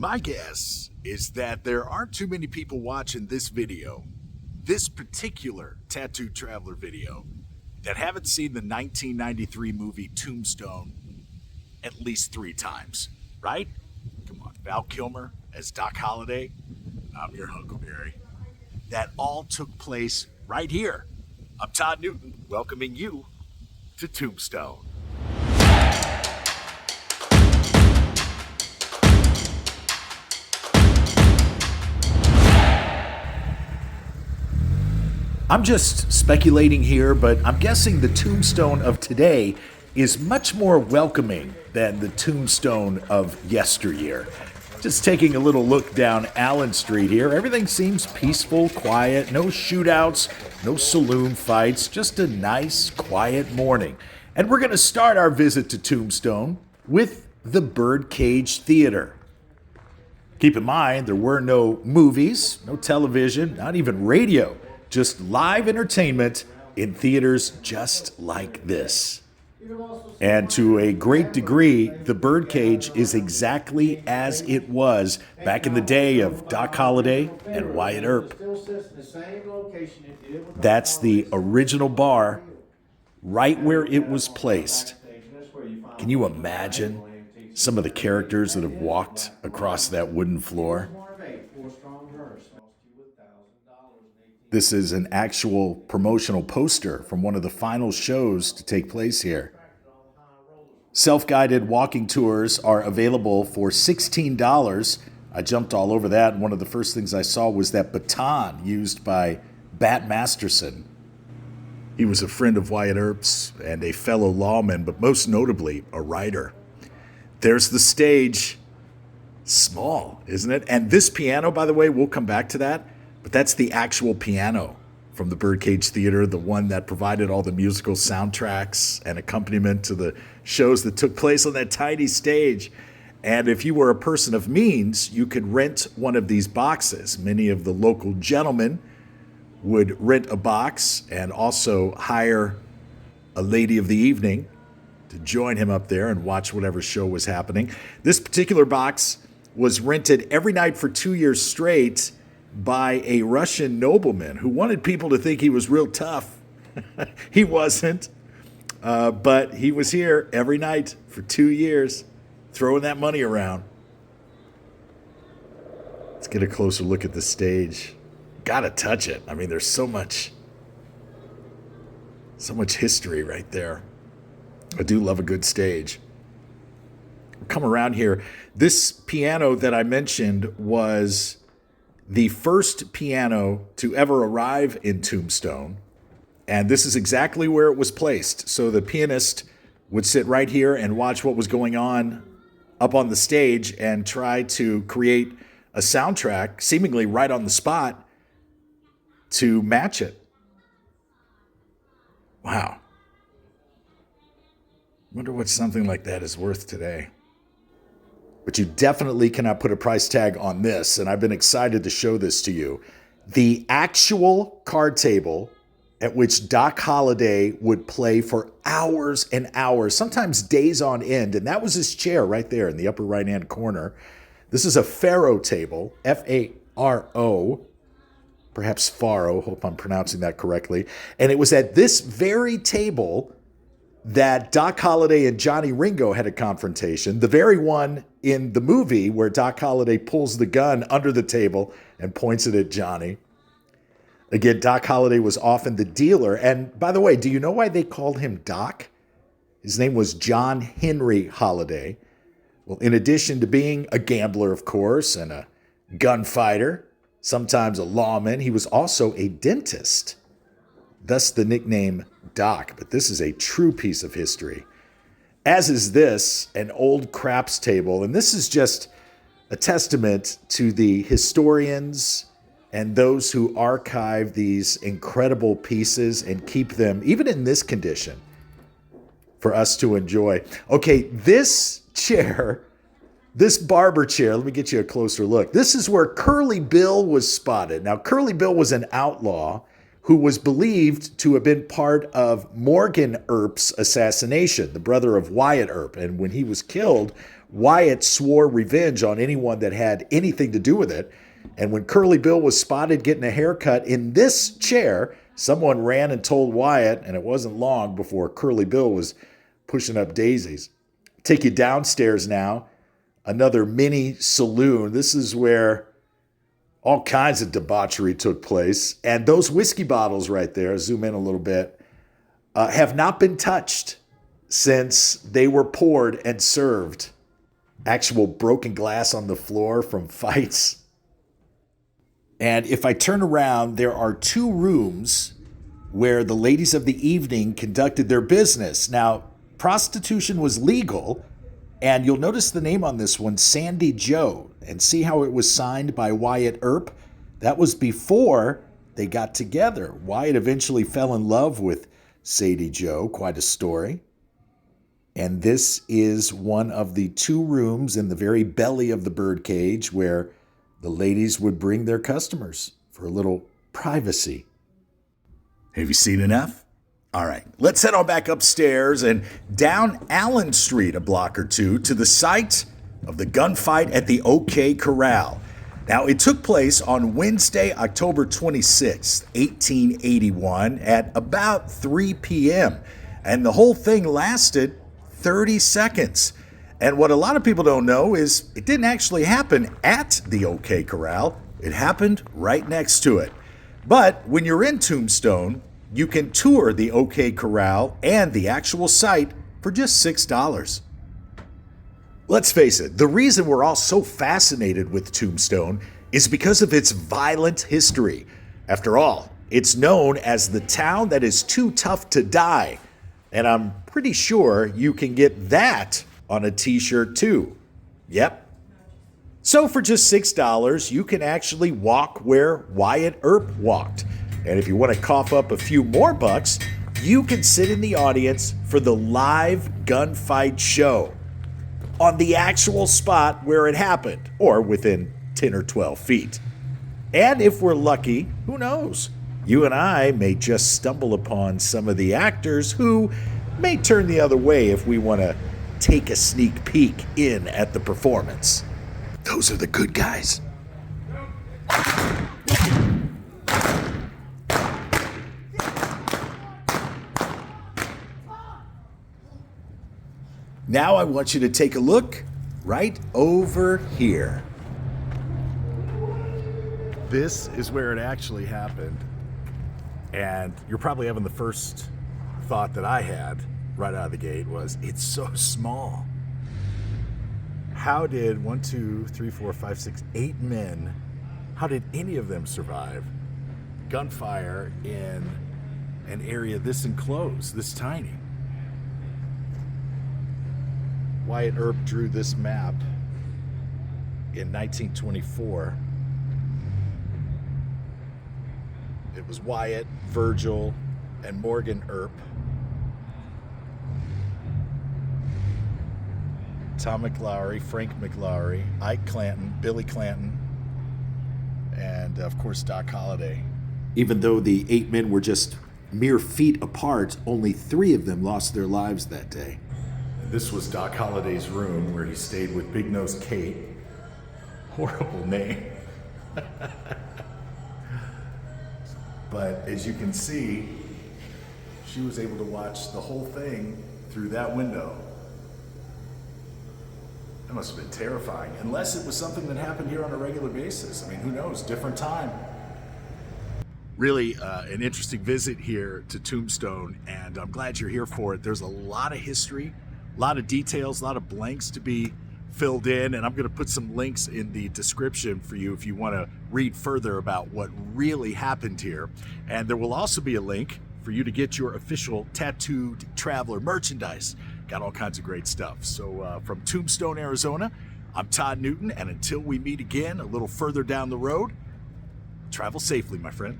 My guess is that there aren't too many people watching this video, this particular Tattooed Traveler video, that haven't seen the 1993 movie Tombstone at least 3 times, right? Come on, Val Kilmer as Doc Holliday. I'm your Huckleberry. That all took place right here. I'm Todd Newton, welcoming you to Tombstone. I'm just speculating here, but I'm guessing the Tombstone of today is much more welcoming than the Tombstone of yesteryear. Just taking a little look down Allen Street here, everything seems peaceful, quiet, no shootouts, no saloon fights, just a nice, quiet morning. And we're going to start our visit to Tombstone with the Birdcage Theater. Keep in mind, there were no movies, no television, not even radio. Just live entertainment in theaters just like this. And to a great degree, the Birdcage is exactly as it was back in the day of Doc Holliday and Wyatt Earp. That's the original bar, right where it was placed. Can you imagine some of the characters that have walked across that wooden floor? This is an actual promotional poster from one of the final shows to take place here. Self-guided walking tours are available for $16. I jumped all over that, and one of the first things I saw was that baton used by Bat Masterson. He was a friend of Wyatt Earp's and a fellow lawman, but most notably, a writer. There's the stage. Small, isn't it? And this piano, by the way, we'll come back to that. But that's the actual piano from the Birdcage Theater, the one that provided all the musical soundtracks and accompaniment to the shows that took place on that tiny stage. And if you were a person of means, you could rent one of these boxes. Many of the local gentlemen would rent a box and also hire a lady of the evening to join him up there and watch whatever show was happening. This particular box was rented every night for 2 years straight by a Russian nobleman who wanted people to think he was real tough. He wasn't, but he was here every night for 2 years, throwing that money around. Let's get a closer look at the stage. Gotta touch it. I mean, there's so much history right there. I do love a good stage. Come around here. This piano that I mentioned was the first piano to ever arrive in Tombstone, and this is exactly where it was placed. So the pianist would sit right here and watch what was going on up on the stage and try to create a soundtrack, seemingly right on the spot, to match it. Wow. Wonder what something like that is worth today. But you definitely cannot put a price tag on this, and I've been excited to show this to you. The actual card table at which Doc Holliday would play for hours and hours, sometimes days on end, and that was his chair right there in the upper right-hand corner. This is a faro table, F-A-R-O, perhaps faro, hope I'm pronouncing that correctly. And it was at this very table that Doc Holliday and Johnny Ringo had a confrontation, the very one in the movie where Doc Holliday pulls the gun under the table and points it at Johnny. Again, Doc Holliday was often the dealer. And by the way, do you know why they called him Doc? His name was John Henry Holliday. Well, in addition to being a gambler, of course, and a gunfighter, sometimes a lawman, he was also a dentist. Thus the nickname Doc, but this is a true piece of history. As is this, an old craps table, and this is just a testament to the historians and those who archive these incredible pieces and keep them, even in this condition, for us to enjoy. Okay, this chair, this barber chair, let me get you a closer look. This is where Curly Bill was spotted. Now, Curly Bill was an outlaw who was believed to have been part of Morgan Earp's assassination, the brother of Wyatt Earp. And when he was killed, Wyatt swore revenge on anyone that had anything to do with it. And when Curly Bill was spotted getting a haircut in this chair, someone ran and told Wyatt, and it wasn't long before Curly Bill was pushing up daisies. Take you downstairs now, another mini saloon. This is where all kinds of debauchery took place. And those whiskey bottles right there, zoom in a little bit, have not been touched since they were poured and served. Actual broken glass on the floor from fights. And if I turn around, there are two rooms where the ladies of the evening conducted their business. Now, prostitution was legal, and you'll notice the name on this one, Sandy Joe, and see how it was signed by Wyatt Earp? That was before they got together. Wyatt eventually fell in love with Sadie Joe, quite a story. And this is one of the two rooms in the very belly of the birdcage where the ladies would bring their customers for a little privacy. Have you seen enough? All right, let's head on back upstairs and down Allen Street a block or two to the site of the gunfight at the OK Corral. Now, it took place on Wednesday, October 26th, 1881 at about 3 p.m. And the whole thing lasted 30 seconds. And what a lot of people don't know is it didn't actually happen at the OK Corral. It happened right next to it. But when you're in Tombstone, you can tour the OK Corral and the actual site for just $6. Let's face it, the reason we're all so fascinated with Tombstone is because of its violent history. After all, it's known as the town that is too tough to die. And I'm pretty sure you can get that on a t-shirt too. Yep. So for just $6, you can actually walk where Wyatt Earp walked. And if you want to cough up a few more bucks, you can sit in the audience for the live gunfight show on the actual spot where it happened, or within 10 or 12 feet. And if we're lucky, who knows? You and I may just stumble upon some of the actors who may turn the other way if we want to take a sneak peek in at the performance. Those are the good guys. Now I want you to take a look right over here. This is where it actually happened. And you're probably having the first thought that I had right out of the gate was, it's so small. How did 1, 2, 3, 4, 5, 6, 8 men, how did any of them survive gunfire in an area this enclosed, this tiny? Wyatt Earp drew this map in 1924. It was Wyatt, Virgil, and Morgan Earp. Tom McLaury, Frank McLaury, Ike Clanton, Billy Clanton, and of course Doc Holliday. Even though the 8 men were just mere feet apart, only 3 of them lost their lives that day. This was Doc Holliday's room where he stayed with Big Nose Kate. Horrible name. But as you can see, she was able to watch the whole thing through that window. That must have been terrifying, unless it was something that happened here on a regular basis. I mean, who knows? Different time. Really an interesting visit here to Tombstone, and I'm glad you're here for it. There's a lot of history, a lot of details, a lot of blanks to be filled in, and I'm going to put some links in the description for you if you want to read further about what really happened here. And there will also be a link for you to get your official Tattooed Traveler merchandise. Got all kinds of great stuff. So from Tombstone, Arizona, I'm Todd Newton, and until we meet again a little further down the road, travel safely, my friend.